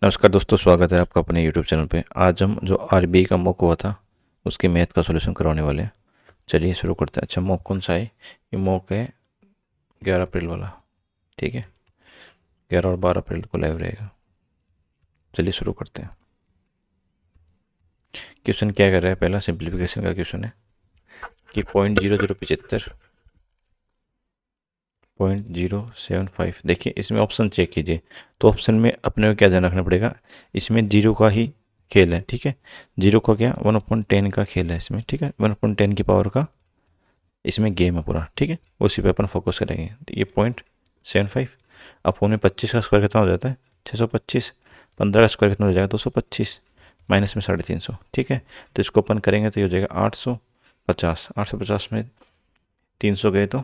नमस्कार दोस्तों, स्वागत है आपका अपने यूट्यूब चैनल पे। आज हम जो आरबीआई का मॉक हुआ था उसके मैथ का सॉल्यूशन करवाने वाले हैं। चलिए शुरू करते हैं। अच्छा, मॉक कौन सा है? ये मॉक है 11 अप्रैल वाला। ठीक है, 11 और 12 अप्रैल को लाइव रहेगा। चलिए शुरू करते हैं। क्वेश्चन क्या कर रहा है? पहला सिंप्लीफिकेशन का क्वेश्चन है कि 0.0075 देखिए, इसमें ऑप्शन चेक कीजिए। तो ऑप्शन में अपने को क्या ध्यान रखना पड़ेगा, इसमें जीरो का ही खेल है। ठीक है, जीरो का क्या 1/10 का खेल है इसमें। ठीक है, 1/10 की पावर का इसमें गेम है पूरा। ठीक है, उसी पे अपन फोकस करेंगे। तो ये 0.75 अपोन में 25 का स्क्वायर कितना हो जाता है? 625। 15 का स्क्वायर कितना हो जाएगा? 225। माइनस में 350। ठीक है, तो इसको अपन करेंगे तो ये हो जाएगा 850। 850 में 300 गए तो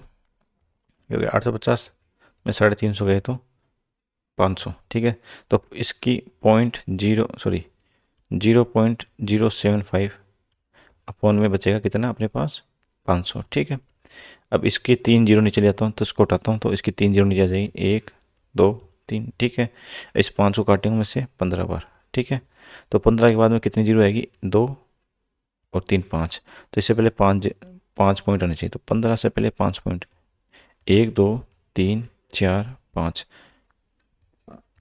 ये हो गया 850 में 350 गए तो 500। ठीक है, तो इसकी 0.75 अपोन में बचेगा कितना अपने पास? 500। ठीक है, अब इसके 3 जीरो नीचे ले आता हूँ तो इसको उठाता हूँ तो इसकी 3 जीरो नीचे आ जाएगी, 1 2 3। ठीक है, इस 5 को काटेंगे में से 15 बार। ठीक है, तो 15 के बाद में कितनी जीरो आएगी? 2 और 3 5। तो इससे पहले 5 पॉइंट आने चाहिए, तो 15 से पहले 5 पॉइंट, 1 2 3 4 5।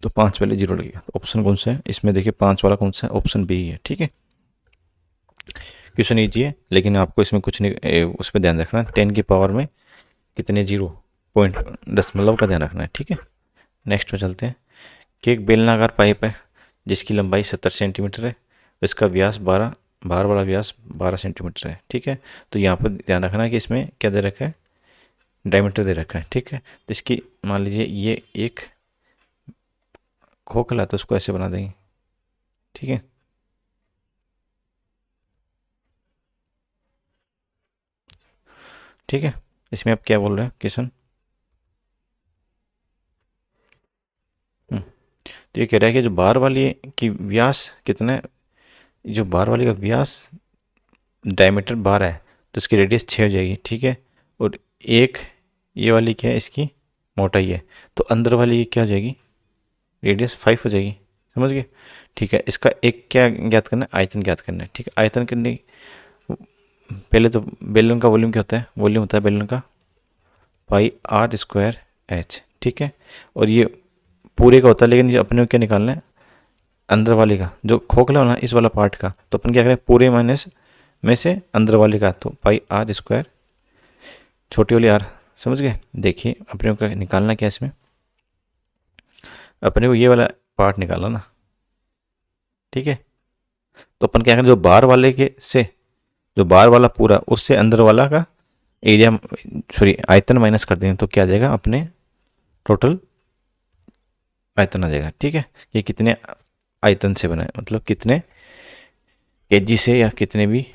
तो 5 पहले जीरो लगेगा। तो ऑप्शन कौन सा है इसमें? देखिए 5 वाला कौन सा है? ऑप्शन बी है। ठीक है, क्वेश्चन ईजी है लेकिन आपको इसमें कुछ नहीं उस पर ध्यान रखना है, 10 की पावर में कितने जीरो, पॉइंट दशमलव का ध्यान रखना है। ठीक है, नेक्स्ट पे चलते हैं कि एक बेलनाकार पाइप है जिसकी लंबाई 70 सेंटीमीटर है, इसका व्यास 12, बाहर वाला व्यास 12 सेंटीमीटर है। ठीक है, तो यहाँ पर ध्यान रखना है कि इसमें क्या दे रखा है? डायमीटर दे रखा है। ठीक है, तो इसकी मान लीजिए ये एक खोखला है तो उसको ऐसे बना देंगे। ठीक है, ठीक है, इसमें आप क्या बोल रहे हैं किशन? तो ये कह रहा है कि जो बाहर वाली की व्यास कितना है, जो बाहर वाली का व्यास डायमीटर 12 है तो इसकी रेडियस 6 हो जाएगी। ठीक है, और एक ये वाली क्या है? इसकी मोटाई है, तो अंदर वाली ये क्या हो जाएगी? रेडियस 5 हो जाएगी। समझ गए? ठीक है, इसका एक क्या ज्ञात करना है? आयतन ज्ञात करना है। ठीक है, आयतन करने पहले तो बेलन का वॉल्यूम क्या होता है? वॉल्यूम होता है बेलन का पाई आर स्क्वायर एच। ठीक है, और ये पूरे का होता है, लेकिन ये अपने को क्या निकालना है? अंदर वाले का, जो खोखला होना इस वाला पार्ट का, तो अपन क्या करें? पूरे माइनस में से अंदर वाले का, तो पाई आर स्क्वायर छोटी वाली आर। समझ गए? देखिए अपने को निकालना क्या है इसमें? अपने को ये वाला पार्ट निकालना ना। ठीक है, तो अपन क्या करें? जो बाहर वाले के से, जो बाहर वाला पूरा उससे अंदर वाला का एरिया, सॉरी आयतन माइनस कर देंगे तो क्या आ जाएगा? अपने टोटल आयतन आ जाएगा। ठीक है, ये कितने आयतन से बना है, मतलब कितने केजी से या कितने भी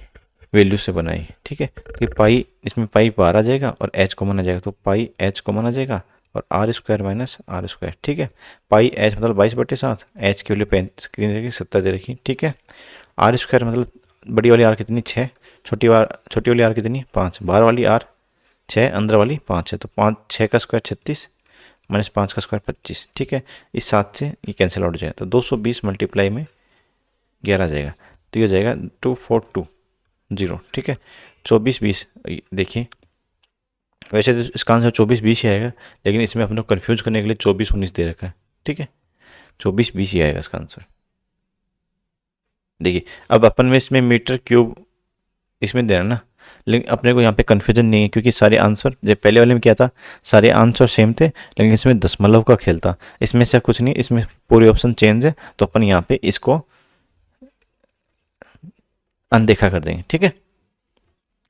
वैल्यू से बनाई। ठीक है, तो ये पाई, इसमें पाई बाहर आ जाएगा और एच कॉमन आ जाएगा, तो पाई एच कॉमन आ जाएगा और r square minus r square. ठीक है, पाई एच मतलब 22/7, एच की वैल्यू 70 दे रखी। ठीक है, आर स्क्वायर मतलब बड़ी वाली आर कितनी? 6, छोटी वाली आर कितनी? 5। बाहर वाली आर 6, अंदर वाली 5 है, तो 5 6 का स्क्वायर 36 माइनस 5 का स्क्वायर 25। ठीक है, इस 7 से ये कैंसिल आउट हो जाएगा, तो 220 मल्टीप्लाई में 11 आ जाएगा, तो ये हो जाएगा 2420। ठीक है, 2420। देखिए वैसे तो इसका आंसर 2420 ही आएगा, लेकिन इसमें अपने को कन्फ्यूज करने के लिए 2419 दे रखा है। ठीक है, 2420 ही आएगा इसका आंसर। देखिए अब अपन में इसमें मीटर क्यूब इसमें देना ना, लेकिन अपने को यहाँ पे कन्फ्यूजन नहीं है क्योंकि सारे आंसर, जब पहले वाले में क्या था, सारे आंसर सेम थे, लेकिन इसमें दशमलव का खेल था। इसमें से कुछ नहीं, इसमें पूरे ऑप्शन चेंज है, तो अपन यहाँ पे इसको अनदेखा कर देंगे। ठीक है,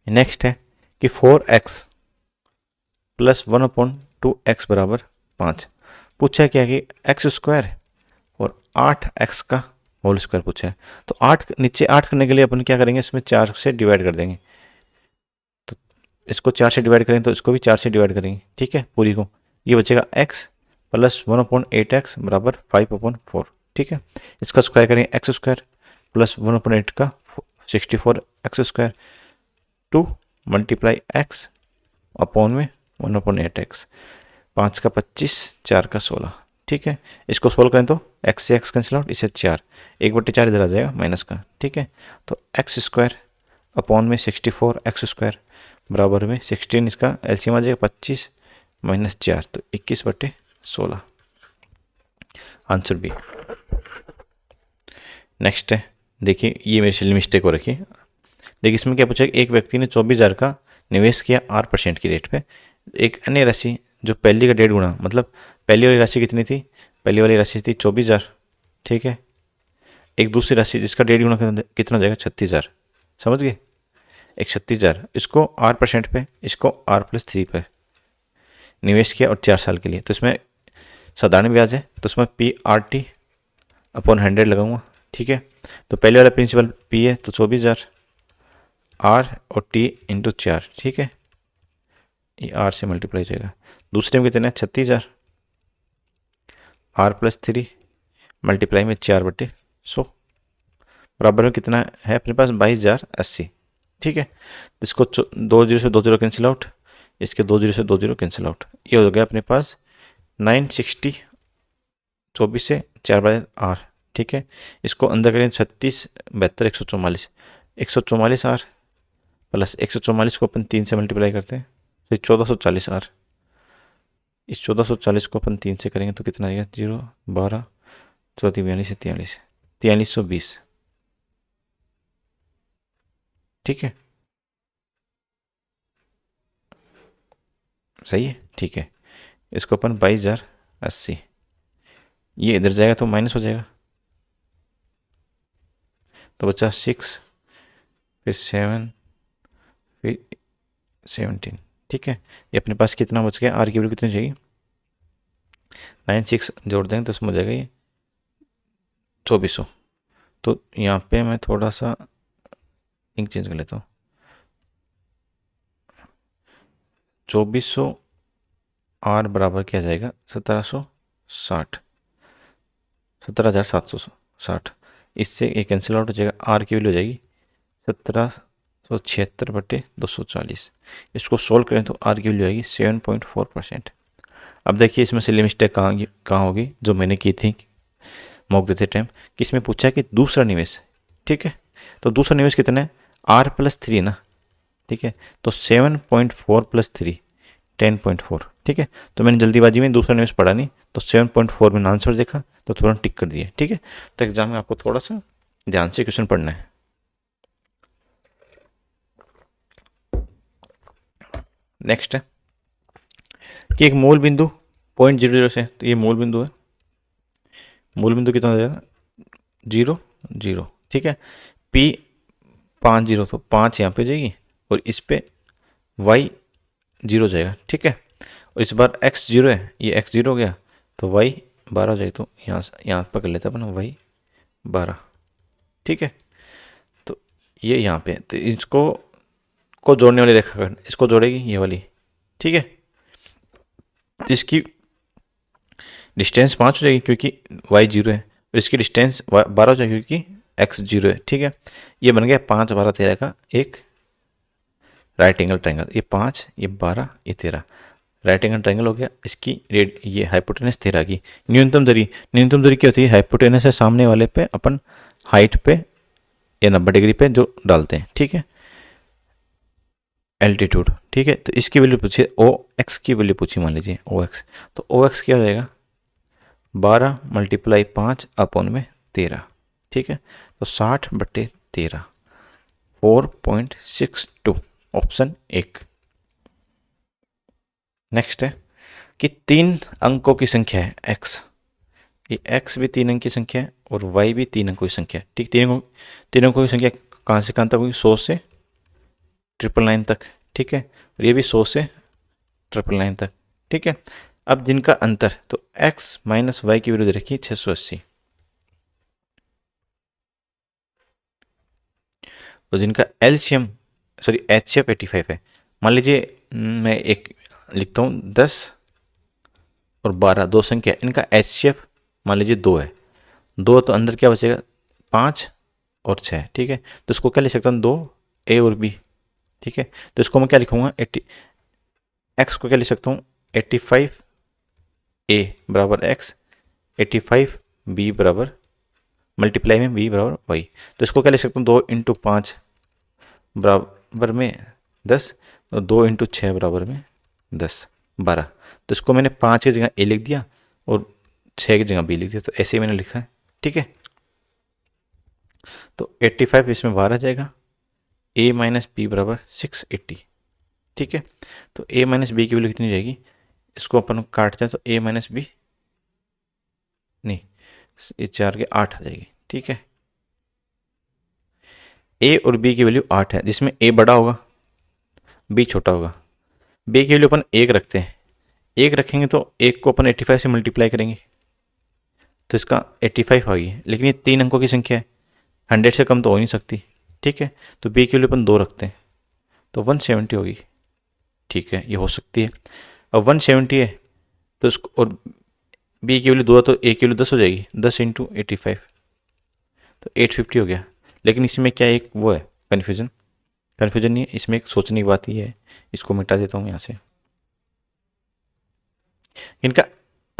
नेक्स्ट है कि 4x प्लस 1/2x बराबर 5। पूछा क्या कि एक्स स्क्वायर और 8x का होल स्क्वायर पूछा है, तो 8 नीचे 8 करने के लिए अपन क्या करेंगे? इसमें 4 से डिवाइड कर देंगे, तो इसको 4 से डिवाइड करेंगे तो इसको भी 4 से डिवाइड करेंगे। ठीक है, पूरी को, ये बचेगा x प्लस 1/8x बराबर 5/4। ठीक है, इसका स्क्वायर करेंगे एक्स स्क्वायर प्लस 1/8 का 64 x square, 2 multiply x upon में 1/8x। 5 का 25, 4 का 16। ठीक है। इसको सोल्व करें तो x से x कैंसिल आउट, इसे 4, 1/4 इधर आ जाएगा माइनस का, ठीक है। तो एक्स स्क्वायर अपॉन में 64 एक्स स्क्वायर बराबर में 16, इसका एलसीएम आ जाएगा 25 माइनस 4, तो 21/16 आंसर बी। नेक्स्ट है, देखिए ये मेरी सिली मिस्टेक हो रखी है। देखिए इसमें क्या पूछा, एक व्यक्ति ने 24,000 का निवेश किया 8% की रेट पे। एक अन्य राशि जो पहली का 1.5 गुना, मतलब पहली वाली राशि कितनी थी, पहली वाली राशि थी 24,000, ठीक है। एक दूसरी राशि जिसका 1.5 गुना कितना हो जाएगा, 36,000, समझ गए। एक 36,000, इसको 8% पे, इसको R+3 पे निवेश किया और 4 साल के लिए। तो इसमें साधारण ब्याज है, तो इसमें PRT अपॉन 100 लगाऊंगा, ठीक है। तो पहले वाला प्रिंसिपल P है तो 24,000, R और T इंटू 4, ठीक है। ये R से मल्टीप्लाई हो जाएगा। दूसरे में कितने हैं, 36,000, R+3 मल्टीप्लाई में 4/100 बराबर में कितना है अपने पास, 22,080, ठीक है। इसको 2 0 से 2 0 कैंसिल आउट, इसके 2 0 से 2 0 कैंसिल आउट, ये हो गया अपने पास 960, 24 से 4/R, ठीक है। इसको अंदर करें 36 72 144, 144R प्लस 144 को अपन 3 से मल्टीप्लाई करते हैं तो 1440R। इस 1440 को अपन 3 से करेंगे तो कितना आएगा, 0 12 14 42 43 4320, ठीक है। सही है, ठीक है। इसको अपन 22,080, ये इधर जाएगा तो माइनस हो जाएगा, तो बचा 6 फिर 7 फिर 17, ठीक है। ये अपने पास कितना बच गया, आर की वैल्यू कितनी चाहिए, 9 6 जोड़ देंगे तो उसमें हो जाएगा ये 2400। तो यहाँ पे मैं थोड़ा सा इंक चेंज कर लेता हूँ, 2400 आर बराबर क्या जाएगा, 1760, 17,760। इससे ये कैंसिल आउट हो जाएगा, आर की वैल्यू हो जाएगी 1776/240। इसको सोल्व करें तो आर की वैल्यू आएगी 7.4%। अब देखिए इसमें सिली मिस्टेक कहाँ होगी, जो मैंने की थी मॉक देते टाइम, कि इसमें पूछा कि दूसरा निवेश, ठीक है। तो दूसरा निवेश कितना है, R+3 ना, ठीक है। तो 7.4 + 3 10.4, ठीक है। तो मैंने जल्दीबाजी में दूसरा निवेश पढ़ा नहीं, तो 7.4 में आंसर देखा तो तुरंत टिक कर दिया, ठीक है। तो एग्जाम में आपको थोड़ा सा ध्यान से क्वेश्चन पढ़ना है। नेक्स्ट है कि एक मूल बिंदु 0.00 से, तो ये मूल बिंदु है, मूल बिंदु कितना हो जाएगा, 0 0, ठीक है। P 5 0, तो 5 यहाँ पे जाएगी और इस पे Y 0 जाएगा, ठीक है। और इस बार X 0 है, ये X 0 हो गया तो Y 12 हो जाएगी, तो यहाँ पर कर लेते हैं अपन Y 12, ठीक है। तो ये यहाँ पे, तो इसको को जोड़ने वाली रेखाखंड इसको जोड़ेगी ये वाली, ठीक है। तो इसकी डिस्टेंस 5 हो जाएगी क्योंकि Y 0 है, और इसकी डिस्टेंस 12 हो जाएगी क्योंकि X 0 है, ठीक है। ये बन गया 5 12 13 का एक राइट एंगल ट्रायंगल, ये 5 ये 12 ये 13 राइट एंगल ट्रायंगल हो गया। इसकी रेड ये हाइपोटेनस 13 की न्यूनतम दूरी क्या होती है, हाइपोटेनस है सामने वाले पे अपन हाइट पे या 90 डिग्री पे जो डालते हैं, ठीक है, एल्टीट्यूड, ठीक है। तो इसकी वैल्यू पूछी, ओ एक्स की वैल्यू पूछी, मान लीजिए ओ एक्स, तो ओ एक्स क्या हो जाएगा, 12 × 5 अपॉन में 13, ठीक है। तो 60/13 4.62, ऑप्शन 1। नेक्स्ट है कि 3 अंकों की संख्या है x, ये x भी 3 अंक की संख्या है और y भी 3 अंकों की संख्या है, ठीक। 3 अंकों की संख्या कहाँ से कहाँ तक होगी, 100 से 999 तक, ठीक है। और ये भी 100 से 999 तक, ठीक है। अब जिनका अंतर, तो x - y की वैल्यू दे रखी है 680, तो जिनका एलसीएम सॉरी HCF 85 है। मान लीजिए मैं एक लिखता हूँ 10 और 12 दो संख्या, इनका HCF मान लीजिए 2 है, 2 तो अंदर क्या बचेगा 5 और 6, ठीक है। तो इसको क्या लिख सकता हूँ 2A और B, ठीक है। तो इसको मैं क्या लिखूंगा 80, x को क्या लिख सकता हूँ 85A बराबर x 85 बी बराबर मल्टीप्लाई में बी बराबर वाई, तो इसको क्या लिख सकता हूँ 2 इंटू 5 बराबर में 10, और 2 इंटू 6 बराबर में 10 12। तो इसको मैंने 5 की जगह ए लिख दिया और 6 की जगह बी लिख दिया, तो ऐसे ही मैंने लिखा है। ठीक है, तो 85 इसमें बाहर आ जाएगा, a माइनस बी बराबर 680। ठीक है, तो a माइनस बी की वैल्यू कितनी जाएगी, इसको अपन काटते हैं तो a माइनस बी नहीं, इस 4 के 8 आ जाएगी। ठीक है, a और b की वैल्यू 8 है, जिसमें a बड़ा होगा b छोटा होगा। b की वैल्यू अपन 1 रखते हैं, 1 रखेंगे तो 1 को अपन 85 से मल्टीप्लाई करेंगे तो इसका 85 आ गई, लेकिन ये 3 अंकों की संख्या है, 100 से कम तो हो नहीं सकती। ठीक है, तो b की वैल्यू अपन 2 रखते हैं तो 170 होगी। ठीक है, ये हो सकती है। अब 170 है तो इसको, और b की वैल्यू 2 है तो a की वैल्यू 10 हो जाएगी, 10 इंटू 85 तो 850 हो गया। लेकिन इसमें क्या एक वो है कन्फ्यूजन नहीं है, इसमें एक सोचने की बात ही है, इसको मिटा देता हूँ यहाँ से। इनका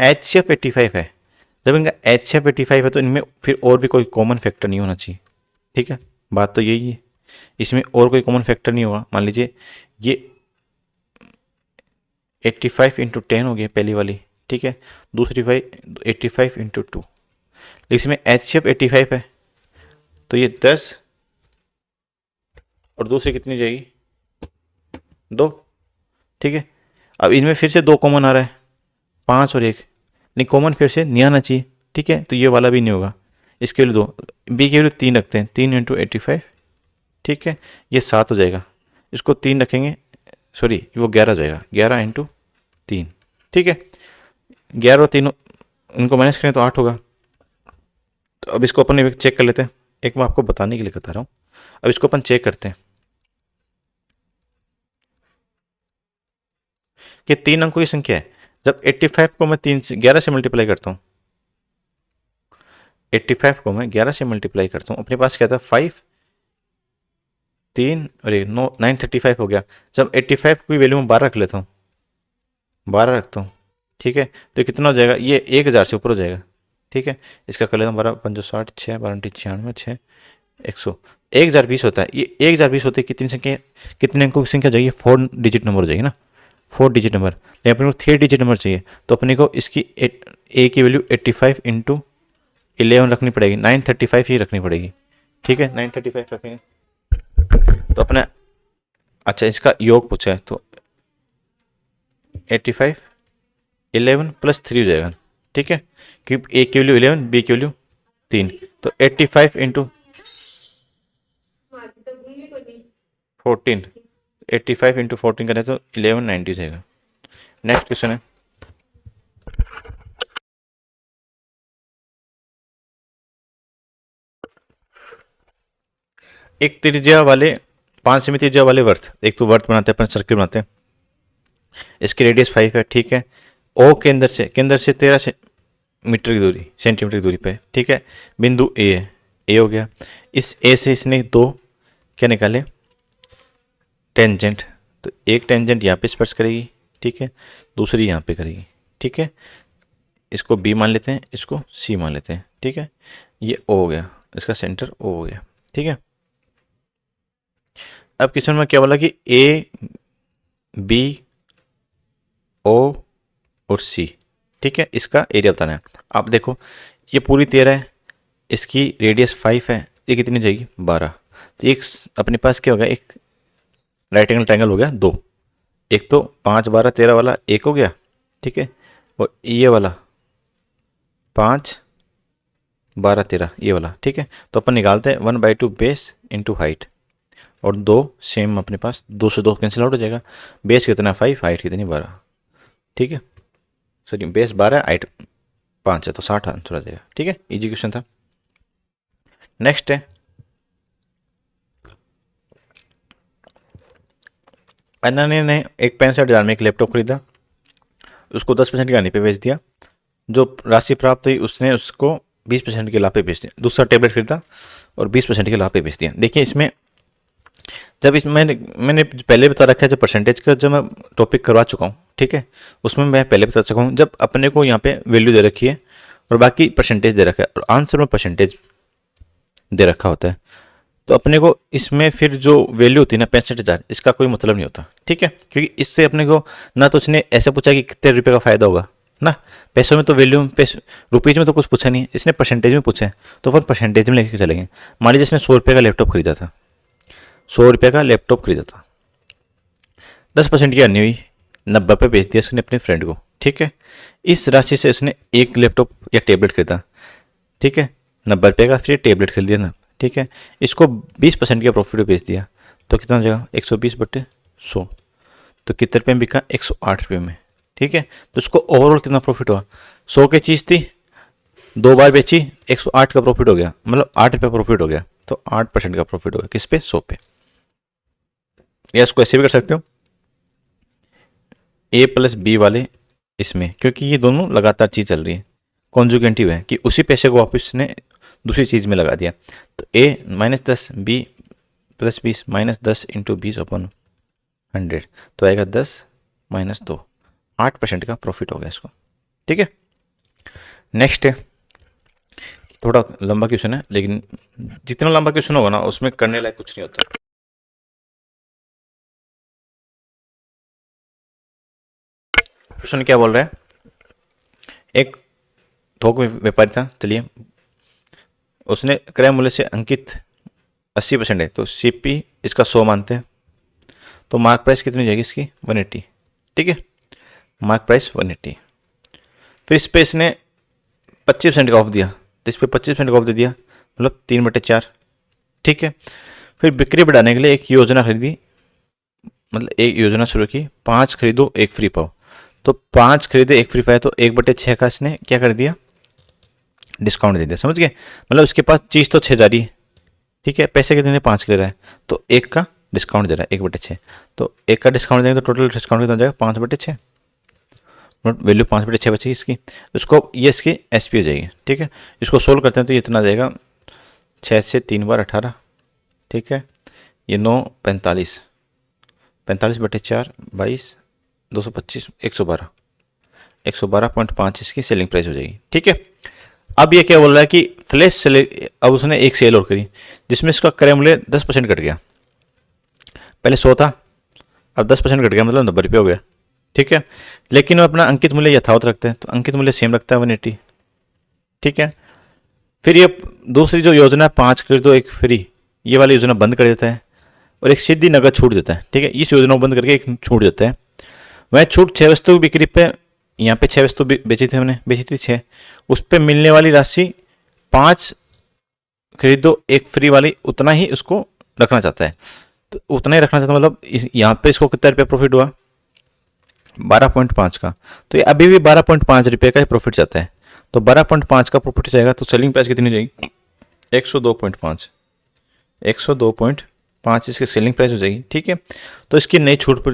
HCF 85 है, जब इनका HCF 85 है तो इनमें फिर और भी कोई कॉमन फैक्टर नहीं होना चाहिए। ठीक है, बात तो यही है, इसमें और कोई कॉमन फैक्टर नहीं होगा। मान लीजिए ये 85 इंटू 10 हो गया पहली वाली। ठीक है, दूसरी वाली 85 इंटू 2, इसमें HCF 85 है तो ये 10 और दूसरी कितनी जाएगी 2। ठीक है, अब इनमें फिर से 2 कॉमन आ रहा है, 5 और 1, नहीं कॉमन फिर से नहीं आना चाहिए। ठीक है, तो ये वाला भी नहीं होगा, इसके लिए 2, बी के लिए 3 रखते हैं, 3 इंटू 85। ठीक है, ये 7 हो जाएगा, इसको 3 रखेंगे, सॉरी वो 11 हो जाएगा, 11 इंटू 3। ठीक है, 11 और 3 इनको माइनस करें तो 8 होगा। तो अब इसको अपन चेक कर लेते हैं, एक मैं आपको बताने के लिए बता रहा हूँ। अब इसको अपन चेक करते हैं कि 3 अंकों की संख्या है, जब 85 को मैं 11 से मल्टीप्लाई करता हूँ, 85 को मैं 11 से मल्टीप्लाई करता हूँ, अपने पास क्या था 5 3 और 935 हो गया। जब 85 की वैल्यू में 12 रख लेता हूँ, 12 रखता हूँ। ठीक है, तो कितना हो जाएगा, ये 1000 से ऊपर हो जाएगा। ठीक है, इसका कर लेता हूँ 12 5 60 6 12 96 6 100, 1020 होता है। ये 1020 होते कितनी संख्या, कितने अंकों की संख्या चाहिए, 4 डिजिट नंबर हो जाएगी ना, 4 डिजिट नंबर। लेकिन अपने को 3 डिजिट नंबर चाहिए, तो अपने को इसकी ए की वैल्यू 85 इंटू 11 रखनी पड़ेगी, 935 ही रखनी पड़ेगी। ठीक है, 935 रखेंगे तो अपने, अच्छा इसका योग पूछा है तो 85 11 प्लस 3 हो जाएगा। ठीक है, क्योंकि ए की वैल्यू 11 बी की वैल्यू 3, तो 85 इंटू 14, 85 इंटू 14 करें तो 1190 जाएगा। नेक्स्ट क्वेश्चन है, एक त्रिज्या वाले 5 सेमी त्रिज्या वाले वर्त, एक तो वर्त बनाते हैं अपन, सर्किल बनाते हैं, इसकी रेडियस 5 है। ठीक है, ओ केंद्र से 13 से मीटर की दूरी, सेंटीमीटर की दूरी पे। ठीक है, बिंदु ए है, ए हो गया। इस ए से इसने 2 क्या निकाले टेंजेंट, तो एक टेंजेंट यहाँ पे स्पर्श करेगी। ठीक है, दूसरी यहाँ पे करेगी। ठीक है, इसको बी मान लेते हैं, इसको सी मान लेते हैं। ठीक है, ये ओ हो गया, इसका सेंटर ओ हो गया। ठीक है, अब क्वेश्चन में क्या बोला कि ए बी ओ और सी, ठीक है, इसका एरिया बताना है। आप देखो ये पूरी 13 है, इसकी रेडियस 5 है, ये कितनी जाएगी 12। तो एक अपने पास क्या होगा, एक राइट एंगल ट्रायंगल हो गया 2, एक तो 5 12 13 वाला एक हो गया। ठीक है, और ये वाला 5 12 13 ये वाला। ठीक है, तो अपन निकालते हैं 1/2 बेस इंटू हाइट, और 2 सेम अपने पास, 2 से 2 कैंसिल आउट हो जाएगा। बेस कितना 5, हाइट कितनी 12। ठीक है, सॉरी बेस 12 हाइट 5 है तो 60 आंसर आ जाएगा। ठीक है, इजी क्वेश्चन था। नेक्स्ट है, अनन्या ने एक 65,000 में एक लैपटॉप खरीदा, उसको 10% की हानि पे बेच दिया। जो राशि प्राप्त हुई उसने उसको 20% के लाभ पे बेच दिया। दूसरा टेबलेट खरीदा और 20% के लाभ पे बेच दिया। देखिए इसमें जब इसमें मैंने पहले बता रखा है, जो परसेंटेज का जो मैं टॉपिक करवा चुका हूँ, ठीक है, उसमें मैं पहले बता चुका हूँ। जब अपने को यहाँ पे वैल्यू दे रखी है और बाकी परसेंटेज दे रखा है और आंसर में परसेंटेज दे रखा होता है। तो अपने को इसमें फिर जो वैल्यू होती है ना 65,000, इसका कोई मतलब नहीं होता, ठीक है, क्योंकि इससे अपने को ना तो उसने ऐसे पूछा कि कितने रुपए का फायदा होगा ना, पैसों में तो वैल्यू पैसे रुपीज में तो कुछ पूछा नहीं है, इसने परसेंटेज में पूछा है, तो अपन परसेंटेज में लेके चलेंगे। मान लीजिए इसने 100 रुपये का लैपटॉप खरीदा था, 100 रुपये का लैपटॉप खरीदा था, 10% की अर्निंग हुई, 90 पे बेच दिया उसने अपने फ्रेंड को, ठीक है। इस राशि से उसने एक लैपटॉप या टैबलेट खरीदा, ठीक है, 90 रुपये का, फिर टैबलेट खरीद लिया ना, ठीक है। इसको 20% का प्रॉफिट बेच दिया, तो कितना हो जाएगा 120/100, तो कितने रुपये में बिका 108 रुपये में, ठीक है। तो उसको ओवरऑल कितना प्रॉफिट हुआ, 100 की चीज़ थी, 2 बार बेची, 108 का प्रॉफिट हो गया, मतलब 8 रुपये प्रॉफिट हो गया, तो 8% का प्रॉफिट हो गया किस पे 100 पे। या इसको ऐसे भी कर सकते हो A+B वाले इसमें, क्योंकि ये दोनों लगातार चीज़ चल रही है, कॉन्जुगेटिव है कि उसी पैसे को वापस ने दूसरी चीज़ में लगा दिया। तो A -10 B+20 -10 × 20/100, तो आएगा 10 - 2, 8% का प्रॉफिट हो गया इसको, ठीक है। नेक्स्ट है, थोड़ा लंबा क्वेश्चन है, लेकिन जितना लंबा क्वेश्चन होगा ना उसमें करने लायक कुछ नहीं होता। क्वेश्चन क्या बोल रहा है, एक थोक व्यापारी था, चलिए, उसने क्रय मूल्य से अंकित 80% है, तो CP इसका 100 मानते हैं, तो मार्क प्राइस कितनी हो जाएगी इसकी 180, ठीक है, मार्क प्राइस 180। फिर इस पे इसने 25% का ऑफ दिया, तो इस पर 25% का ऑफ दे दिया, मतलब 3/4, ठीक है। फिर बिक्री बढ़ाने के लिए एक योजना खरीदी, मतलब एक योजना शुरू की, 5 खरीदो 1 फ्री पाओ, तो 5 खरीदे 1 फ्री पाए, तो 1/6 का इसने क्या कर दिया, डिस्काउंट दे दिया, समझ गए। मतलब उसके पास चीज़ तो 6 जा रही है, ठीक है, पैसे कितने 5 के ले रहा है, तो 1 का डिस्काउंट दे रहा है 1/6, तो 1 का डिस्काउंट देंगे तो टोटल डिस्काउंट कितना हो जाएगा 5/6, वैल्यू 5/6 बचेगी इसकी, उसको ये इसकी SP हो जाएगी, ठीक है। इसको सोल्व करते हैं तो ये इतना आ जाएगा, 6 से 3 बार 18, ठीक है, ये 9 45, 45/4 22, 225, 112, 112.5 इसकी सेलिंग प्राइस हो जाएगी, ठीक है। अब ये क्या बोल रहा है कि फ्लैश सेल, अब उसने एक सेल और करी जिसमें इसका क्रय मूल्य 10% घट गया, पहले 100 था, अब 10% घट गया, मतलब 90 रुपये हो गया, ठीक है। लेकिन वो अपना अंकित मूल्य यथावत रखते हैं, तो अंकित मूल्य सेम रखता है 180, ठीक है। फिर ये दूसरी जो योजना 5 खरीदो 1 फ्री, ये वाली योजना बंद कर देता है और एक सीधी नगद छूट देता है, ठीक है। इस योजना को बंद करके एक छूट देता है, वह छूट 6 वस्तु की बिक्री पे, यहाँ पे 6 वस्तु बेची थी हमने, बेची थी 6, उस पर मिलने वाली राशि 5 खरीदो 1 फ्री वाली उतना ही उसको रखना चाहता है, तो उतना ही रखना चाहता है, मतलब यहाँ पे इसको कितना रुपया प्रॉफिट हुआ 12.5 का, तो ये अभी भी 12.5 रुपये का ही प्रॉफिट चाहता है, तो 12.5 का प्रॉफिट जाएगा, तो सेलिंग प्राइस कितनी हो जाएगी 102.5, 102.5 इसकी सेलिंग प्राइस हो जाएगी, ठीक है। तो इसकी नई छूट पर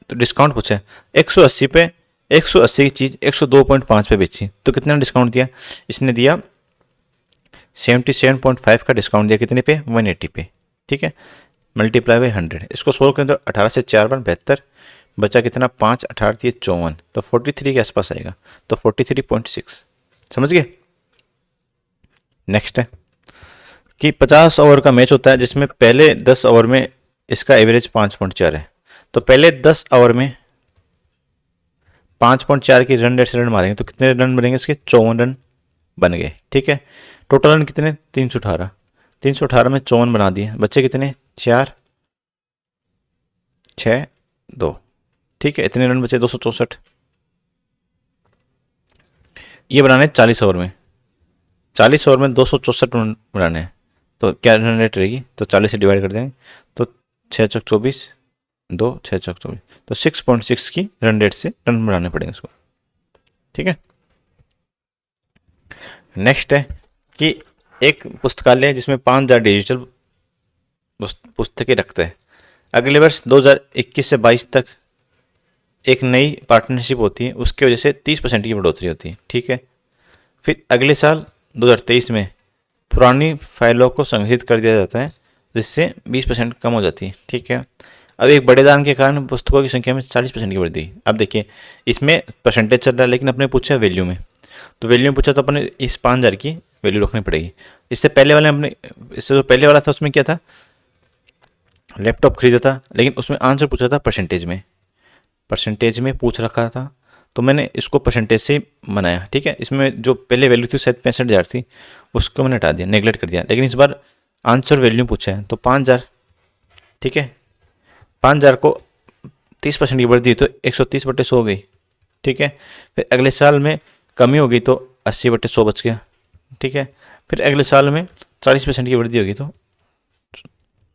तो डिस्काउंट पूछा है, 180 पे 180 की चीज़ 102.5 पे बेची, तो कितना डिस्काउंट दिया इसने, दिया 77.5 का डिस्काउंट दिया, कितने पे 180 पे, ठीक है, मल्टीप्लाई बाई 100, इसको सोल्व करें तो 18 से 4 बार 72, बचा कितना 5 18 54, तो 43 के आसपास आएगा, तो 43.6, समझ गए। नेक्स्ट है कि 50 ओवर का मैच होता है जिसमें पहले 10 ओवर में इसका एवरेज 5.4 है, तो पहले 10 ओवर में 5.4 की रन रेट से रन मारेंगे, तो कितने रन बनेंगे उसके 54 रन बन गए, ठीक है। टोटल रन कितने 318, 318 में 54 बना दिए, बच्चे कितने 4 6 2, ठीक है, इतने रन बचे 264, ये बनाने 40 ओवर में, 40 ओवर में 264 रन बनाने हैं, तो क्या रन रेट रहेगी, तो 40 से डिवाइड कर देंगे, तो 6 चौक 24, 2 6 चौक 24, तो 6.6 की रन रेट से रन बनाने पड़ेंगे इसको, ठीक है। नेक्स्ट है कि एक पुस्तकालय जिसमें 5000 डिजिटल पुस्तकें रखते हैं, अगले वर्ष 2021 से 22 तक एक नई पार्टनरशिप होती है, उसकी वजह से 30% की बढ़ोतरी होती है, ठीक है। फिर अगले साल 2023 में पुरानी फाइलों को संग्रहित कर दिया जाता है, जिससे 20% कम हो जाती है, ठीक है। अब एक बड़े दान के कारण पुस्तकों की संख्या में 40% की वृद्धि। अब देखिए इसमें परसेंटेज चल रहा है, लेकिन अपने पूछा वैल्यू में, तो वैल्यू पूछा तो अपने इस 5,000 की वैल्यू रखनी पड़ेगी। इससे पहले वाले हमने, इससे जो पहले वाला था उसमें क्या था, लैपटॉप खरीदा था, लेकिन उसमें आंसर पूछा था परसेंटेज में पूछ रखा था, तो मैंने इसको परसेंटेज से बनाया। ठीक है, इसमें जो पहले वैल्यू थी शायद 65,000 थी, उसको मैंने हटा दिया, नेगलेक्ट कर दिया। लेकिन इस बार आंसर वैल्यू पूछा है तो 5,000। ठीक है, 5,000 को 30% की बढ़ती तो 130/100 हो गई। ठीक है, फिर अगले साल में कमी होगी तो 80/100 बच गया। ठीक है, फिर अगले साल में 40% की वृद्धि होगी तो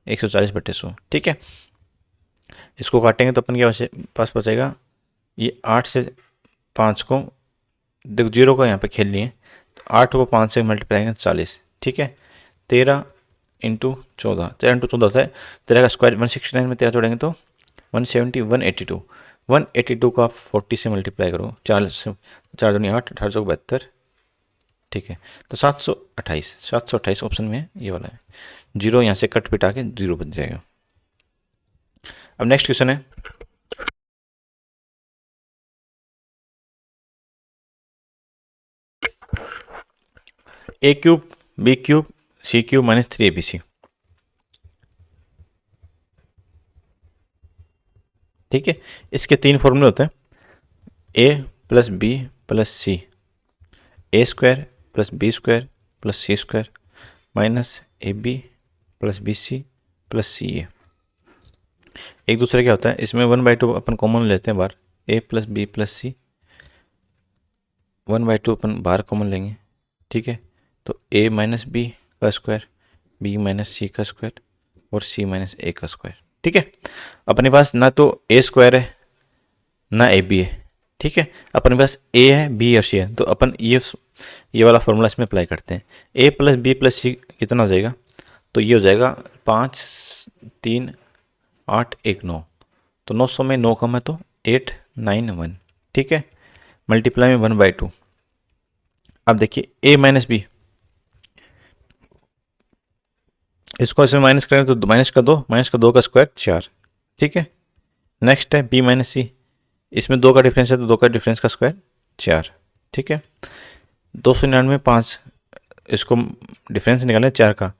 140/100। ठीक है, इसको काटेंगे तो अपन के पास बचेगा ये 8 से 5 को, देखो जीरो को यहाँ पे खेल लिए, तो 8 को 5 से मल्टीप्लाई करेंगे 40। ठीक है, 13 इंटू 14, 13 इंटू 14 होता है, 13 का स्क्वायर 169 में 13 जोड़ेंगे तो 170, 182। 182 को आप 40 से मल्टीप्लाई करो, 4 दूनी 8, 1872। ठीक है, तो 728 ऑप्शन में ये वाला है। जीरो यहाँ से कट पिटा के जीरो बच जाएगा। अब नेक्स्ट क्वेश्चन है, A cube B cube C cube minus 3abc। ठीक है, इसके 3 फॉर्मूले होते हैं, A plus B plus C, A square plus B square plus C square minus A B plus B C plus C A. एक दूसरे क्या होता है, इसमें 1/2 अपन कॉमन लेते हैं बाहर, ए प्लस बी प्लस सी, 1/2 अपन बाहर कॉमन लेंगे। ठीक है, तो ए माइनस बी का स्क्वायर, बी माइनस सी का स्क्वायर और सी माइनस ए का स्क्वायर। ठीक है, अपने पास ना तो ए स्क्वायर है ना ए बी है। ठीक है, अपने पास ए है बी और सी है, तो अपन ये वाला फॉर्मूला इसमें अप्लाई करते हैं। ए प्लस बी प्लस सी कितना हो जाएगा, तो ये हो जाएगा 5, 3, 8, 1, 9। तो 900 में 9 कम है तो 891। ठीक है, मल्टीप्लाई में 1/2। अब देखिए ए माइनस बी, इसको इसमें माइनस करें तो माइनस का 2, माइनस का 2 का स्क्वायर 4। ठीक है, नेक्स्ट है बी माइनस सी, इसमें 2 का डिफरेंस है तो 2 का डिफरेंस का स्क्वायर 4। ठीक है, 299 5, इसको डिफरेंस निकालें 4 का,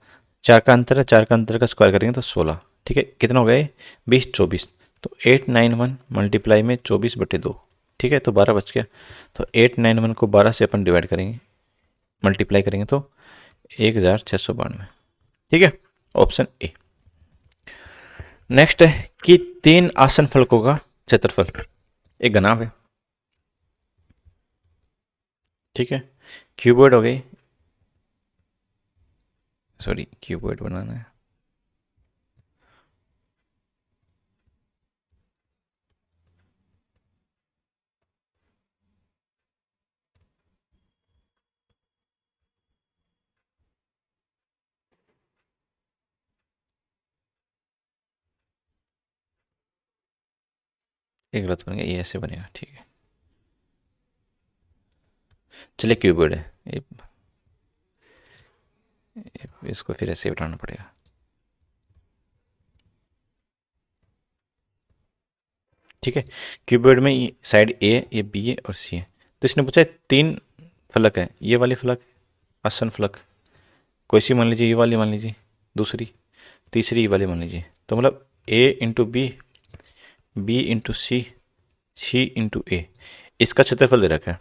4 का अंतर है, 4 का अंतर का स्क्वायर करेंगे तो 16। ठीक है, कितना हो गया 20, 24, तो 891 मल्टीप्लाई में 24/2। ठीक है, तो 12 बच गया, तो 891 को 12 से अपन डिवाइड करेंगे, मल्टीप्लाई करेंगे तो 1692। ठीक है, ऑप्शन ए। नेक्स्ट है कि 3 आसन फलकों का क्षेत्रफल एक घनाभ है। ठीक है, क्यूबॉइड हो गई, सॉरी क्यूबॉइड बनाना है। ये गलत बन गया, ये ऐसे बनेगा। ठीक है, चलिए क्यूबॉइड है इसको फिर ऐसे उठाना पड़ेगा। ठीक है, क्यूबॉइड में ये साइड ए, ये बी है और सी है, तो इसने पूछा 3 फलक है, ये वाली फलक आसन फलक, कोई सी मान लीजिए, ये वाली मान लीजिए, दूसरी, तीसरी ये वाली मान लीजिए, तो मतलब ए इंटू बी, बी इंटू सी, सी इंटू ए, इसका क्षेत्रफल दे रखा है।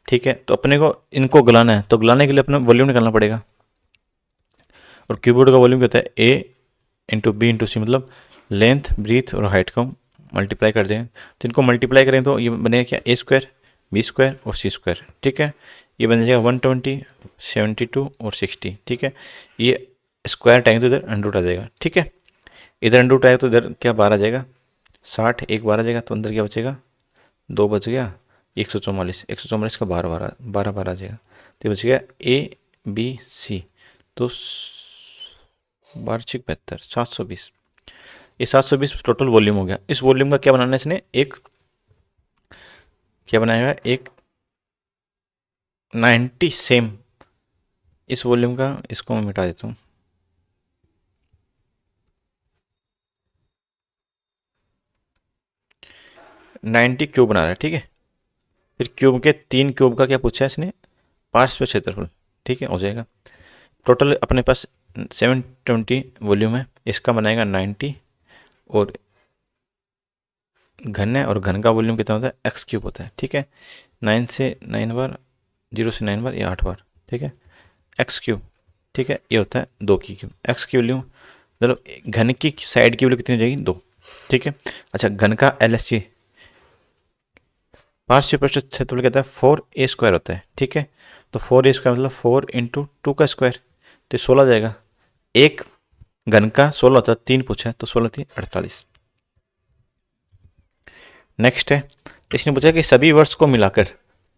ठीक है, तो अपने को इनको गलाना है, तो गलाने के लिए अपना वॉल्यूम निकालना पड़ेगा, और क्यूबॉइड का वॉल्यूम क्या होता है, ए इंटू बी इंटू सी, मतलब लेंथ ब्रीथ और हाइट को मल्टीप्लाई कर दें, तो इनको मल्टीप्लाई करें तो ये बनेगा क्या, ए स्क्वायर बी स्क्वायर और सी स्क्वायर। ठीक है, ये बन जाएगा 120, 72 और 60। ठीक है, ये स्क्वायर टाइम तो इधर अंडर रूट आ जाएगा। ठीक है, इधर अंडर रूट आएगा तो इधर क्या बाहर आ जाएगा, 60, एक बाहर आ जाएगा तो अंदर क्या बचेगा, 2 बच गया, 144, 144 का बारह बारह बारह बारह आ जाएगा, तो बच गया ए बी सी, तो 12×72 720। ये 720 टोटल वॉल्यूम हो गया। इस वॉल्यूम का क्या बनाना है इसने, एक क्या बनाएगा, एक 90 सेम इस वॉल्यूम का, इसको मैं मिटा देता हूँ। नाइन्टी क्यूब बना रहा है। ठीक है, फिर क्यूब के 3 क्यूब का क्या पूछा है इसने, पार्श्व क्षेत्रफल, ठीक है, हो जाएगा। टोटल अपने पास 720 वॉल्यूम है, इसका बनाएगा 90, और घन है, और घन का वॉल्यूम कितना होता है, एक्स क्यूब होता है, ठीक है। 9 से 9 बार, 0 से 9 बार, ये 8 बार, ठीक है, एक्स क्यूब, ठीक है, ये होता है 2 की क्यूब। एक्स की वैल्यू मतलब घन की साइड की वैल्यू कितनी हो जाएगी, 2, ठीक है। अच्छा, घन का एल एस जी, पार्श्व पृष्ठ क्षेत्रफल कहता है 4a² होता है, ठीक है। तो 4a² मतलब 4 इंटू 2 का स्क्वायर, तो 16 जाएगा। एक घन का 16 होता है, 3 पूछा है, तो 16 थी 48। नेक्स्ट है, इसने पूछा कि सभी वर्ष को मिलाकर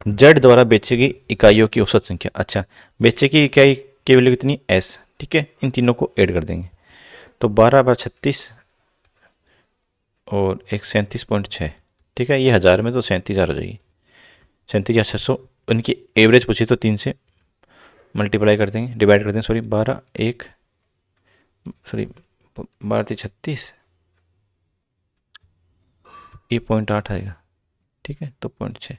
जेड द्वारा बेची गई इकाइयों की औसत संख्या। अच्छा, बेचे की इकाई की वैल्यू कितनी, एस, ठीक है, इन तीनों को ऐड कर देंगे। तो 12/36 और एक 37.6, ठीक है, ये हज़ार में तो 37,000 हो जाएगी, 37,600। उनकी एवरेज पूछी तो 3 से मल्टीप्लाई कर देंगे, डिवाइड कर देंगे, सॉरी 12 36, ये 0.8 आएगा, ठीक है, तो 0.6,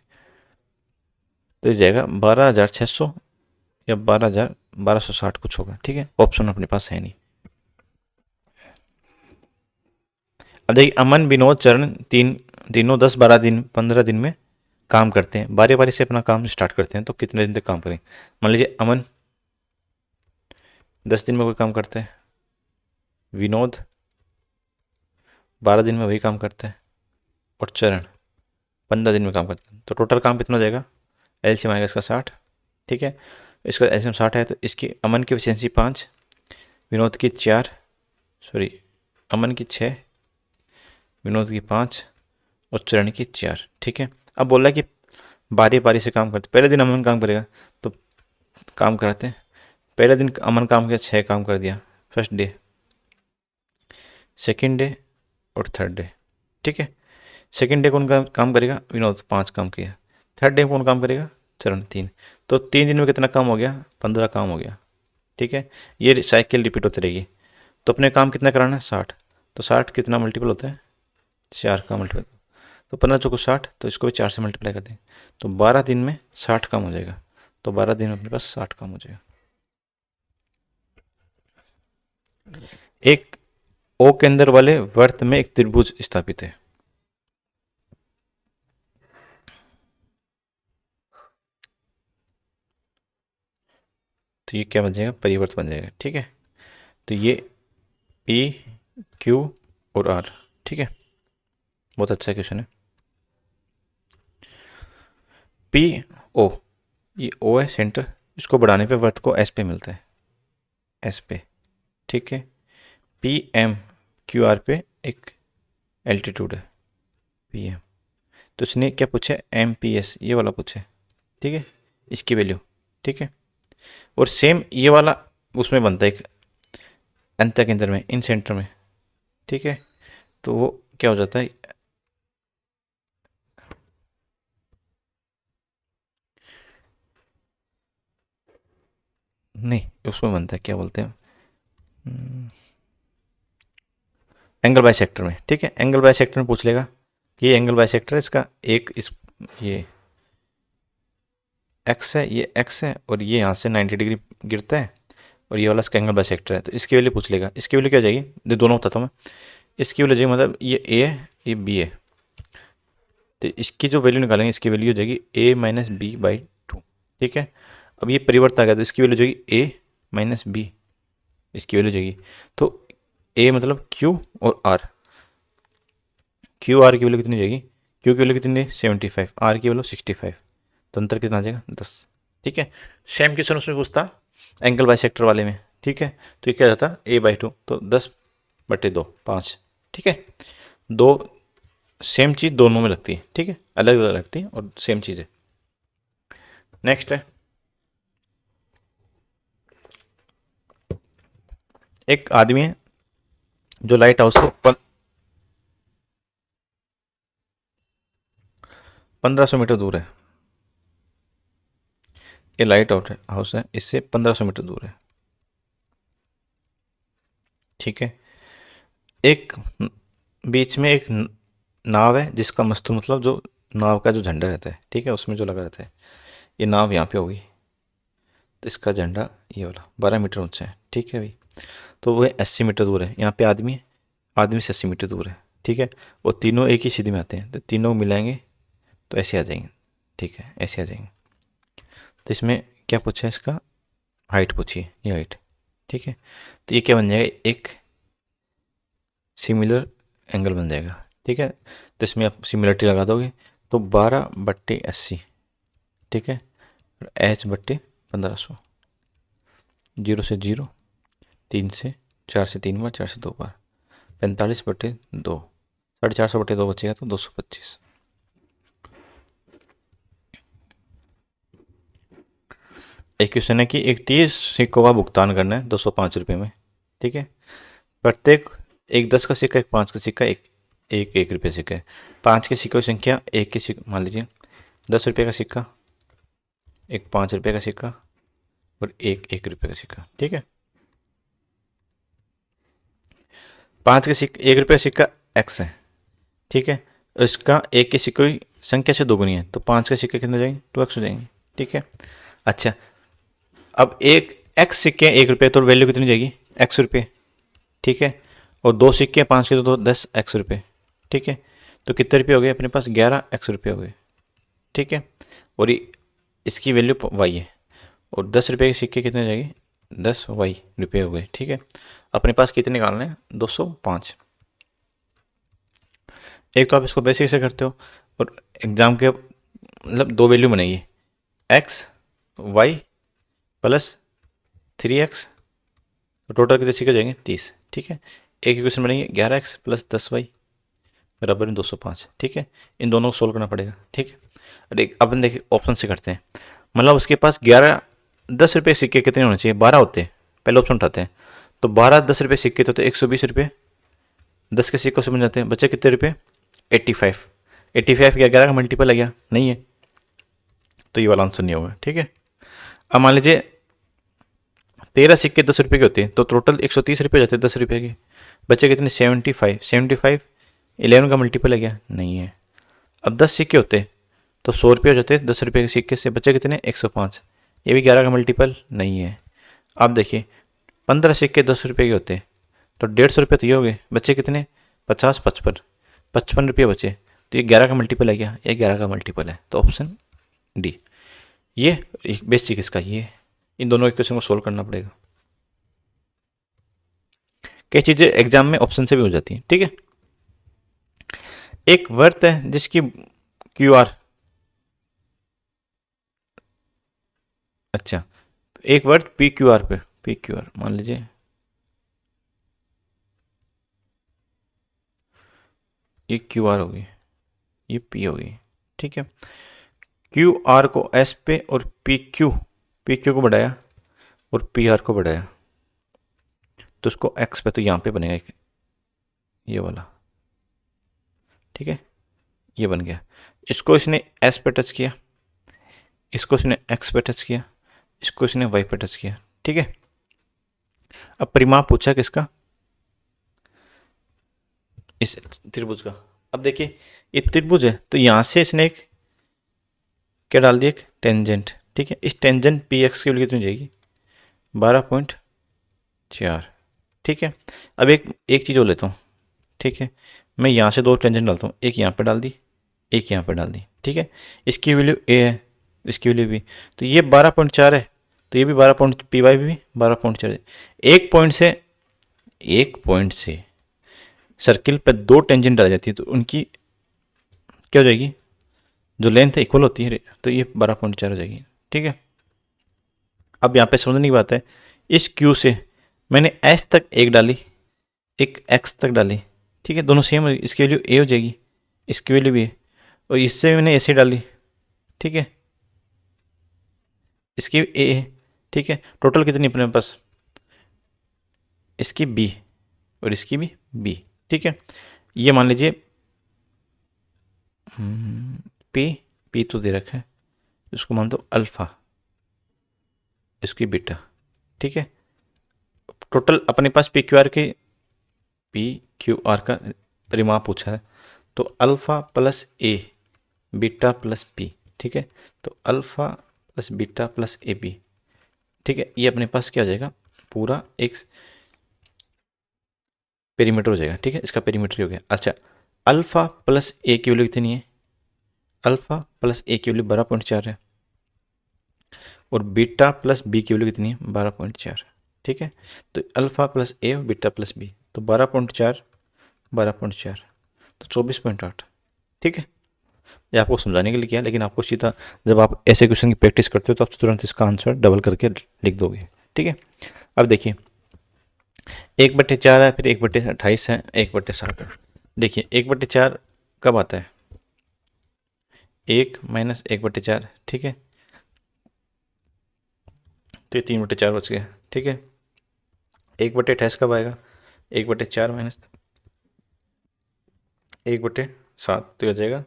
तो ये जाएगा 12,600 या 12,60 कुछ होगा, ठीक है, ऑप्शन अपने पास है नहीं। अब देखिए, अमन, विनोद, चरण तीनों 10-12 दिन 15 दिन में काम करते हैं, बारी बारी से अपना काम स्टार्ट करते हैं, तो कितने दिन तक काम करें। मान लीजिए अमन 10 दिन में कोई काम करता है, विनोद 12 दिन में वही काम करता है, और चरण 15 दिन में काम करता है, तो टोटल काम कितना हो जाएगा, एलसीएम आएगा इसका 60, ठीक है। इसका एलसीएम 60 है, तो इसकी अमन की एफिशिएंसी 5, विनोद की 4, सॉरी अमन की 6, विनोद की 5 और चरण की 4, ठीक है। अब बोला है कि बारी बारी से काम करते, पहले दिन अमन काम करेगा, तो काम कराते हैं। पहले दिन अमन काम किया, 6 काम कर दिया फर्स्ट डे, सेकेंड डे और थर्ड डे, ठीक है। सेकेंड डे कौन काम करेगा, विनोद 5 काम किया। थर्ड डे कौन काम करेगा, चरण 3। तो 3 दिन में कितना काम हो गया, 15 काम हो गया, ठीक है। ये साइकिल रिपीट होती रहेगी। तो अपने काम कितना कराना है, 60, तो 60 कितना मल्टीपल होता है, 4 का मल्टीपल, तो 15 चौको 60, तो इसको भी 4 से मल्टीप्लाई कर दें, तो 12 दिन में 60 काम हो जाएगा। तो 12 दिन में अपने पास 60 काम हो जाएगा। एक ओ केंद्र वाले वृत्त में एक त्रिभुज स्थापित है। तो ये क्या बन जाएगा, परिवर्त बन जाएगा, ठीक है। तो ये पी क्यू और आर, ठीक है, बहुत अच्छा क्वेश्चन है। पी ओ, ये ओ है सेंटर, इसको बढ़ाने पे वृत्त को एस पे मिलता है, एस पे, ठीक है। पी एम क्यू आर पे एक एल्टीट्यूड है, पी एम, तो इसने क्या पूछा, एम पी एस, ये वाला पूछा है, ठीक है, इसकी वैल्यू, ठीक है। और सेम ये वाला उसमें बनता है एक अंत केंद्र में, इन सेंटर में, ठीक है। तो वो क्या हो जाता है, नहीं उसमें बनता है, क्या बोलते हैं, एंगल बाय सेक्टर में, ठीक है। एंगल बाय सेक्टर में पूछ लेगा कि ये एंगल बाय सेक्टर है, इसका एक इस ये एक्स है, ये एक्स है, और ये यहाँ से 90 डिग्री गिरता है, और ये वाला इसका एंगल बाय सेक्टर है, तो इसकी वैल्यू पूछ लेगा। इसकी वैल्यू क्या हो जाएगी, ये दोनों बताता हूँ मैं। इसकी वैल्यू जाएगी, मतलब ये ए है, ये बी है, तो इसकी जो वैल्यू निकालेंगे, इसकी वैल्यू हो जाएगी a-b/2, ठीक है। अब ये परिवर्तन आ गया, तो इसकी वैल्यू हो जाएगी a-b, इसकी वैल्यू जाएगी। तो a मतलब q और r, q r की वैल्यू कितनी जाएगी, q की वैल्यू कितनी है 75, r की वैल्यू 65, तो अंतर कितना आ जाएगा 10, ठीक है। सेम क्वेश्चन उसमें पूछता एंगल बाय सेक्टर वाले में, ठीक है। तो ये क्या जाता a/2, तो 10/2 5, ठीक है। दो सेम चीज़ दोनों में लगती है, ठीक है, अलग अलग लगती है और सेम चीज़ है। नेक्स्ट है, एक आदमी है जो लाइट हाउस को 1500 मीटर दूर है। ये लाइट हाउस है, इससे 1500 मीटर दूर है, ठीक है। एक बीच में एक नाव है, जिसका मस्तूल मतलब जो नाव का जो झंडा रहता है, ठीक है, उसमें जो लगा रहता है, ये नाव यहाँ पे होगी, तो इसका झंडा ये वाला 12 मीटर ऊंचा है, ठीक है भाई। तो वो 80 मीटर दूर है, यहाँ पे आदमी है, आदमी से 80 मीटर दूर है, ठीक है। वो तीनों एक ही सीधी में आते हैं, तो तीनों मिलाएंगे तो ऐसे आ जाएंगे, ठीक है, ऐसे आ जाएंगे। तो इसमें क्या पूछा है, इसका हाइट पूछी है, ये हाइट, ठीक है। तो ये क्या बन जाएगा, एक सिमिलर एंगल बन जाएगा, ठीक है। तो इसमें आप सिमिलरिटी लगा दोगे तो 12/80, ठीक है, H/1500, 0 से 0, 3 से 4 से 3 बार, 4 से 2 बार, 45/2, 450/2 बचेगा तो 225। एक क्वेश्चन है कि 31 सिक्कों का भुगतान करना है 205 रुपये में, ठीक है। प्रत्येक एक 10 का सिक्का, एक 5 का सिक्का, एक एक 1 रुपये सिक्का है। 5 के सिक्कों की संख्या, एक के सिक्का मान लीजिए 10 रुपये का सिक्का, एक 5 रुपये का सिक्का और एक 1 रुपये का सिक्का, ठीक है। 5 के सिक्के 1 रुपये का सिक्का x है, ठीक है। इसका एक के सिक्कों की संख्या से दोगुनी है, तो 5 के सिक्के कितने हो जाएंगे, 2x हो जाएंगे, ठीक है। अच्छा, अब एक x सिक्के 1 रुपये, तो वैल्यू कितनी हो जाएगी, x रुपये, ठीक है। और 2 सिक्के 5 के, तो 10x रुपये, ठीक है। तो कितने रुपये हो गए अपने पास, 11x रुपये हो गए, ठीक है। और ये इसकी वैल्यू y है, और 10 रुपये के सिक्के कितने हो जाएंगे, 10y रुपये हो गए, ठीक है। अपने पास कितने निकालने हैं, 205। एक तो आप इसको बेसिक से करते हो, और एग्जाम के मतलब दो वैल्यू बनेगी, x y plus 3x, total कितने सिक्के हो जाएंगे, 30, ठीक है। एक इक्वेशन बनेगी 11x प्लस 10y बराबर में 205, ठीक है। इन दोनों को सोल्व करना पड़ेगा, ठीक है। और एक अपन देखिए ऑप्शन से करते हैं, मतलब उसके पास 10 रुपये सिक्के कितने होने चाहिए, 12 होते हैं, पहले ऑप्शन उठाते हैं। तो 12 10 रुपये सिक्के तो 120 रुपये, 10 के सिक्कों से बन जाते हैं, बचे कितने रुपये, 85। 85 क्या 11 का मल्टीपल आ गया, नहीं है, तो ये वाला आंसर नहीं होगा, ठीक है। अब मान लीजिए 13 सिक्के 10 रुपये के होते हैं, तो टोटल 130 रुपये जाते हैं 10 रुपये के, बचे कितने, 75 11 का मल्टीपल है क्या, नहीं है। अब 10 सिक्के होते तो 100 रुपये हो जाते 10 रुपये के सिक्के से, बचे कितने, 105, ये भी 11 का मल्टीपल नहीं है। अब देखिए 15 सिक्के 10 रुपये के होते तो 150 रुपये तो ये हो गए, बचे कितने, 50 55, 55 रुपये बचे, तो ये 11 का मल्टीपल है क्या, ये 11 का मल्टीपल है, तो ऑप्शन डी। ये बेसिक इसका ये, इन दोनों इक्वेशन को सोल्व करना पड़ेगा। कई चीज़ें एग्जाम में ऑप्शन से भी हो जाती हैं, ठीक है। एक वर्त है जिसकी क्यूआर, अच्छा, एक वर्त पी क्यू आर पे, पी क्यू आर मान लीजिए ये क्यू आर होगी, ये पी होगी, ठीक है। क्यू आर को एस पे और पी क्यू को बढ़ाया और पी आर को बढ़ाया, तो उसको एक्स पे, तो यहाँ पे बनेगा एक ये वाला, ठीक है, ये बन गया। इसको इसने एस पे टच किया, इसको इसने एक्स पे टच किया, इसको इसने वाई पे टच किया, ठीक है। अब परिमाप पूछा किसका, इस त्रिभुज का। अब देखिए ये त्रिभुज है, तो यहाँ से इसने एक क्या डाल दिया, एक टेंजेंट, ठीक है। इस टेंजेंट पी एक्स की वैल्यू कितनी हो जाएगी, 12.4, ठीक है। अब एक चीज़ और लेता हूँ, ठीक है। मैं यहाँ से दो टेंजेंट डालता हूँ, एक यहाँ पे डाल दी, एक यहाँ पे डाल दी, ठीक है। इसकी वैल्यू ए है, इसकी वैल्यू बी, तो ये 12.4 है, तो ये भी 12. पी वाई भी 12.4 है। एक पॉइंट से सर्किल पर दो टेंजेंट डाली जाती है, तो उनकी क्या हो जाएगी, जो लेंथ है इक्वल होती है, तो ये 12.4 हो जाएगी, ठीक है। अब यहाँ पे समझने की बात है, इस क्यू से मैंने एस तक एक डाली, एक एक्स तक डाली, ठीक है, दोनों सेम, इसकी वैल्यू ए हो जाएगी, इसकी वैल्यू भी है, और इससे मैंने ऐसे डाली, ठीक है, इसकी ए है, ठीक है। टोटल कितनी अपने पास, इसकी बी और इसकी भी बी, ठीक है। ये मान लीजिए पी तो दे रखा है, इसको मान दो अल्फा, इसकी बीटा, ठीक है। टोटल अपने पास पी क्यू आर का परिमाप पूछा है, तो alpha plus a beta plus p, ठीक है। तो alpha plus beta plus a b, ठीक है, ये अपने पास क्या हो जाएगा, पूरा एक पेरीमीटर हो जाएगा। ठीक है, इसका पेरीमीटर ही हो गया। अच्छा, अल्फा प्लस ए की वैल्यू कितनी है, अल्फा प्लस ए की वैल्यू 12.4 है, और बीटा प्लस बी की वैल्यू कितनी है, 12.4। ठीक है, तो अल्फा प्लस ए और बीटा प्लस बी, तो 12.4 12.4 तो 24.8। ठीक है, ये आपको समझाने के लिए किया, लेकिन आपको सीधा जब आप ऐसे क्वेश्चन की प्रैक्टिस करते हो तो आप तुरंत इसका आंसर डबल करके लिख दोगे। ठीक है, अब देखिए 1/4 है, फिर 1/28 है, 1/7 है। देखिए 1/4 कब आता है, 1 माइनस 1/4। ठीक है, तो ये 3/4 बच गया। ठीक है, 1/28 कब आएगा, 1/4 माइनस 1/7, तो हो जाएगा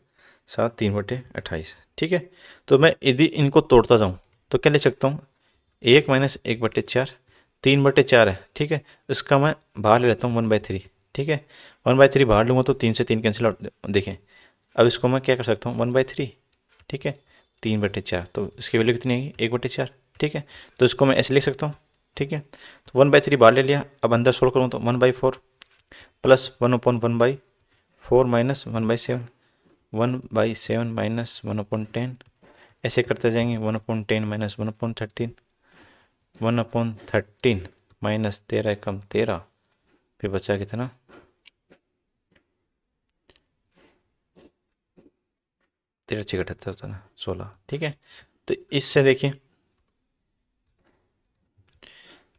7, 3/28। ठीक है, तो मैं यदि इनको तोड़ता जाऊँ तो क्या ले सकता हूँ, 1 माइनस 1/4, 3/4 है। ठीक है, इसका मैं बाहर ले लेता हूँ 1/3। ठीक है, 1/3 बाहर लूँगा तो 3 से 3 कैंसिल आउट। देखें अब इसको मैं क्या कर सकता हूँ, 1/3। ठीक है, 3/4, तो इसकी वैल्यू कितनी आएगी, 1/4। ठीक है, तो इसको मैं ऐसे लिख सकता हूँ। ठीक है, तो 1/3 बाहर ले लिया, अब अंदर सोल्व करूँ तो 1/4 प्लस 1/1/4 माइनस 1/7, 1/7 माइनस 1/10, ऐसे करते जाएंगे। 1/10 माइनस 1/13, 1/13 माइनस 13 एकम 13, फिर बचा कितना, 13 6 78 होता है 16। ठीक है, तो इससे देखिए,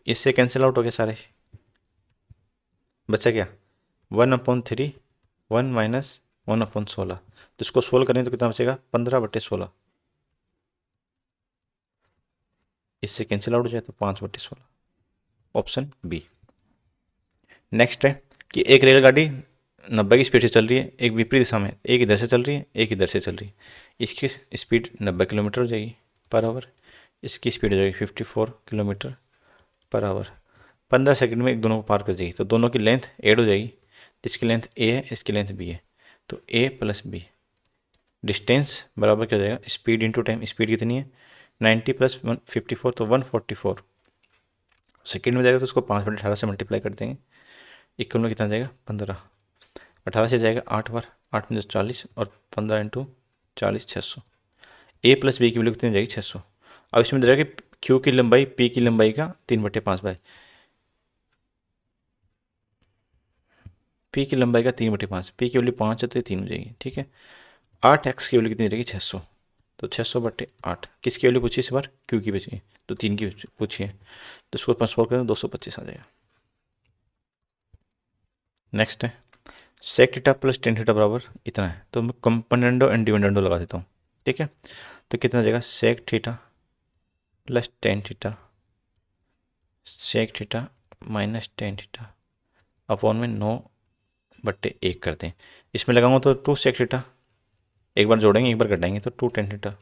इससे कैंसिल आउट हो गए सारे, बचा क्या 1/3, 1 माइनस 1/16, तो इसको सोल्व करें तो कितना बचेगा, 15/16। इससे कैंसिल आउट हो जाए तो 5/16, ऑप्शन बी। नेक्स्ट है कि एक रेलगाड़ी 90 की स्पीड से चल रही है, एक विपरीत दिशा में, एक इधर से चल रही है, एक इधर से चल रही है। इसकी स्पीड 90 किलोमीटर हो जाएगी पर आवर, इसकी स्पीड हो जाएगी 54 किलोमीटर पर आवर। 15 सेकंड में एक दोनों को पार कर जाएगी, तो दोनों की लेंथ ऐड हो जाएगी। इसकी लेंथ ए है, इसकी लेंथ बी है, तो ए प्लस बी, डिस्टेंस बराबर क्या हो जाएगा, स्पीड इंटू टाइम। स्पीड कितनी है 90 प्लस 154, तो 144 सेकेंड में जाएगा, तो उसको 5/18 से मल्टीप्लाई कर देंगे। इक्वल में कितना जाएगा 15, 18 से जाएगा 8 बार, 8 में 40, और 15 इंटू 40 600। ए प्लस बी की वैल्यू कितनी हो जाएगी 600। अब इसमें दे रहा है कि क्यू की लंबाई पी की लंबाई का 3/5 बाय, पी की लंबाई का 3/5, पी की वैल्यू 5 है तो ये 3 हो जाएगी। ठीक है, 8x की वैल्यू कितनी रहेगी 600, तो 600/8। किसकी वैल्यू पूछी इस बार, क्यू की पूछी, तो 3 की पूछी है, तो इसको अपन सोल्व करें तो 225 आ जाएगा। नेक्स्ट है sec theta plus tan theta बराबर इतना है, तो मैं कंपोनेंडो एंड डिविडेंडो लगा देता हूँ। ठीक है, तो कितना हो जाएगा, sec theta plus tan theta, sec theta minus tan theta upon में 9/1 करते हैं। इसमें लगाऊंगा तो 2 सेक थीटा, एक बार जोड़ेंगे एक बार घटाएंगे तो 2 टेन थीटा।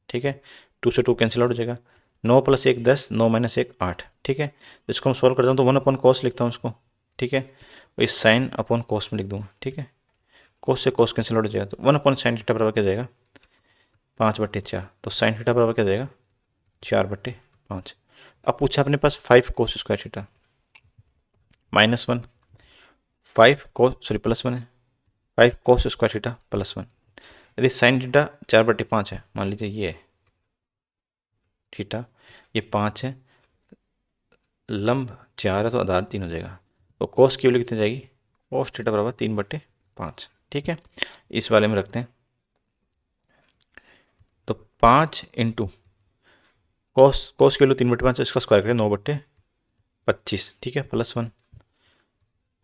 ठीक है, 2 से 2 कैंसिल आउट हो जाएगा, 9 + 1 10, 9 - 1 8। ठीक है, इसको हम सॉल्व करता हूँ तो 1/cos लिखता हूँ उसको। ठीक है, इस साइन अपॉन कॉस में लिख दूंगा। ठीक है, कोस से कोस कैंसिल आउट हो जाएगा, तो 1/sin थीटा बराबर क्या हो जाएगा 5/4, तो साइन थीटा बराबर क्या हो जाएगा 4/5। अब पूछा अपने पास 5 cos square theta -1, 5 cos sorry +1 है, 5 cos स्क्वायर थीटा +1। यदि साइन थीटा 4/5 है, मान लीजिए ये है थीटा, ये 5 है, लंब 4 है तो आधार 3 हो जाएगा, तो कोस की वैल्यू कितनी जाएगी, कोस थीटा बराबर 3/5। ठीक है, इस वाले में रखते हैं, तो 5 इंटू कोस की वैल्यू 3/5, इसका स्क्वायर करें 9/25। ठीक है, +1,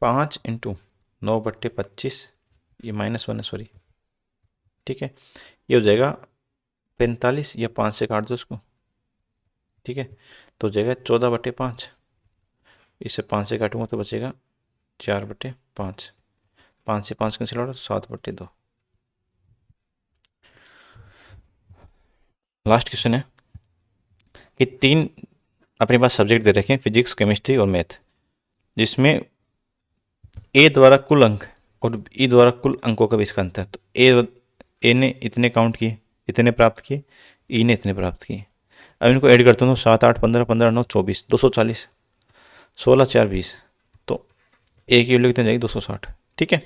5 इंटू 9/25, ये -1 है सॉरी। ठीक है, ये हो जाएगा 45, या 5 से काट दो इसको। ठीक है, तो हो जाएगा 14/5, इसे 5 से काटूंगा तो बचेगा 4/5, 5 से 5 कैंसिल आउट, 7/2। लास्ट क्वेश्चन है कि 3 अपने पास सब्जेक्ट दे रखे हैं, फिजिक्स केमिस्ट्री और मैथ, जिसमें ए द्वारा कुल अंक और ई द्वारा कुल अंकों का बीच का अंतर। तो ए ने इतने काउंट किए, इतने प्राप्त किए, ई ने इतने प्राप्त किए। अब इनको ऐड करता हूँ तो 7 8 15 15 9 24 240, 16 4 20, तो ए की वैल्यू कितनी जाएगी 260। ठीक है,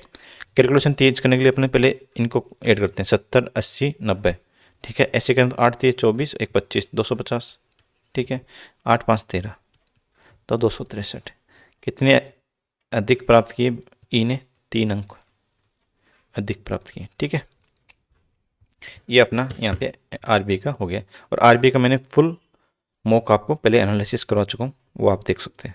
कैलकुलेशन तेज करने के लिए अपने पहले इनको ऐड करते हैं 70 80 90। ठीक है, ऐसे करें तो 8 3 24 1 25 250। ठीक है, 8 5 13 तो 263। कितने अधिक प्राप्त किए ई ने? 3 अंक अधिक प्राप्त किए। ठीक है, ये अपना यहाँ पे आरबीआई का हो गया। और आरबीआई का मैंने फुल मॉक आपको पहले एनालिसिस करवा चुका हूँ, वो आप देख सकते हैं।